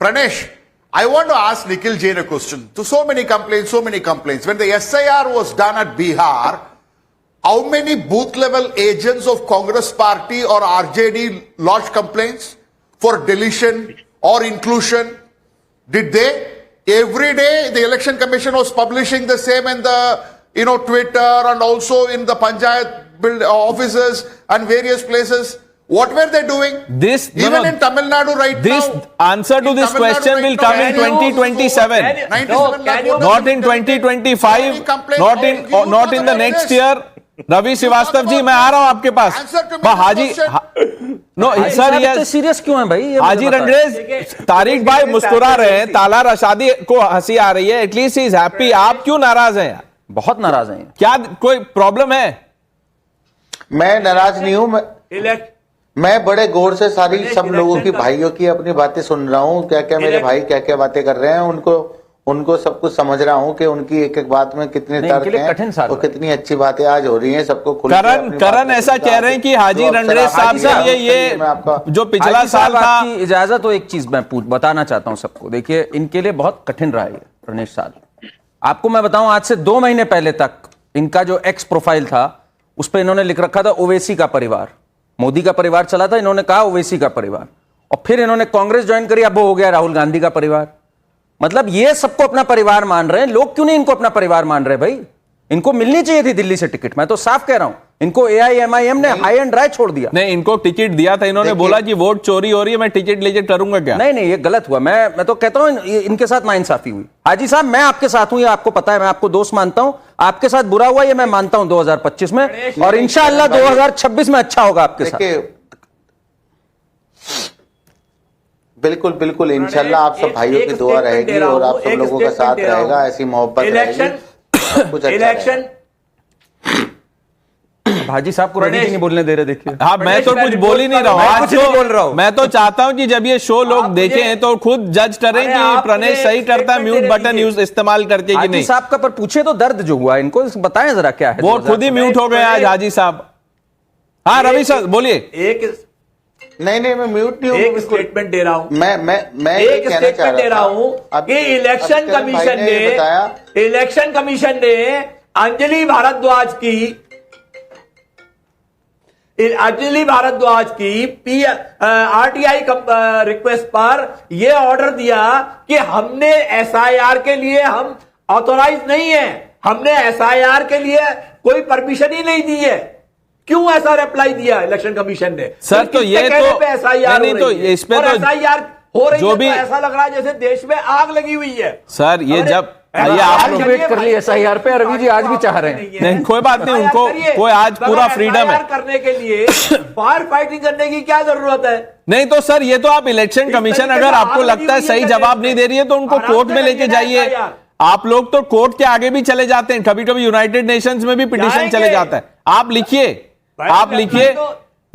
Pranesh, I want to ask Nikhil Jain a question. To so many complaints. When the SIR was done at Bihar, how many booth level agents of Congress party or RJD lodged complaints for deletion or inclusion? Did they? Every day the election commission was publishing the same in the Twitter and also in the Panchayat offices and various places. What were they doing? In Tamil Nadu right now. Answer to this question will come in 2027. Not in 2025. Not in the next year. Ravi Srivastava ji, मैं आ रहा हूं आपके पास। हाजी no sir, ये serious क्यों है भाई? हाजी रंगरेज, तारिक भाई मुस्कुरा रहे हैं, ताला रशादी को हंसी आ रही है, एटलीस्ट ही इज हैप्पी। आप क्यों नाराज हैं? बहुत नाराज हैं। क्या कोई प्रॉब्लम है? मैं नाराज नहीं हूं। मैं बड़े गौर से सारी सब लोगों की, भाइयों की अपनी बातें सुन रहा हूं। क्या क्या मेरे भाई क्या क्या बातें कर रहे हैं, उनको सब कुछ समझ रहा हूं कि उनकी एक एक बात में कितने तर्क हैं और कितनी अच्छी बातें आज हो रही हैं। सबको करण ऐसा कह रहे हैं कि हाजी रंगरेज साहब से ये जो पिछला साल था। इजाजत तो एक चीज मैं बताना चाहता हूं सबको। देखिए, इनके लिए बहुत कठिन रहा है प्रणेश साहब। आपको मैं बताऊं, आज से 2 महीने पहले तक इनका जो एक्स प्रोफाइल था उस पर इन्होंने लिख रखा था ओवैसी का परिवार। मोदी का परिवार चला था, इन्होंने कहा ओवैसी का परिवार, और फिर इन्होंने कांग्रेस ज्वाइन करी, अब वो हो गया राहुल गांधी का परिवार। मतलब ये सबको अपना परिवार मान रहे हैं। लोग क्यों नहीं इनको अपना परिवार मान रहे भाई? इनको मिलनी चाहिए थी दिल्ली से टिकट। मैं तो साफ कह रहा हूं, इनको AIMIM ने हाई एंड ड्राई छोड़ दिया। नहीं, इनको टिकट दिया था, इन्होंने बोला कि वोट चोरी हो रही है, मैं टिकट लेके करूंगा क्या? नहीं, ये गलत हुआ। मैं तो कहता हूं इनके साथ नाइंसाफी हुई। हाजी साहब, मैं आपके साथ हूं, ये आपको पता है, मैं आपको दोस्त मानता हूं। आपके साथ बुरा हुआ ये मैं मानता हूं 2025 में, और इंशाअल्लाह 2026 में अच्छा होगा आपके साथ। बिल्कुल बिल्कुल, इंशाल्लाह आप सब भाइयों की दुआ रहेगी और आप सब लोगों का साथ रहेगा, ऐसी मोहब्बत रहेगी। इलेक्शन भाजी साहब को राजनीति नहीं बोलने दे रहे। देखिए, हाँ, मैं तो कुछ बोल ही नहीं रहा हूँ। मैं तो चाहता हूं कि जब ये शो लोग देखें तो खुद जज करें कि प्रणेश सही करता है म्यूट बटन यूज इस्तेमाल करके कि नहीं। साहब का पर पूछे तो दर्द जो हुआ इनको बताएं जरा क्या है। वो खुद ही म्यूट हो गए आज हाजी साहब। हाँ रवि सर बोलिए। नहीं, मैं म्यूट नहीं हूं। एक स्टेटमेंट दे रहा हूं। मैं एक स्टेटमेंट दे रहा हूं कि इलेक्शन कमीशन ने अंजलि भारद्वाज की RTI रिक्वेस्ट पर यह ऑर्डर दिया कि हमने SIR के लिए हम ऑथोराइज नहीं है, हमने SIR के लिए कोई परमिशन ही नहीं दी है। क्यों ऐसा रिप्लाई दिया इलेक्शन कमीशन ने? सर तो ये तो नहीं, तो इस पे तो SIR हो रही जो है, भी तो ऐसा लग रहा है जैसे देश में आग लगी हुई है। सर ये जब ये आप लोग वेट कर लिए SIR पे, रवि जी आज भी चाह रहे हैं। नहीं, कोई बात नहीं, उनको कोई आज पूरा फ्रीडम है करने के लिए। फायर फाइटिंग करने की क्या जरूरत है? नहीं तो सर ये तो आप इलेक्शन कमीशन अगर आपको लगता है सही जवाब नहीं दे रही है तो उनको कोर्ट में लेके जाइए। आप लोग तो कोर्ट के आगे भी चले जाते हैं, कभी कभी यूनाइटेड नेशंस में भी पिटीशन चले जाता है। आप लिखिए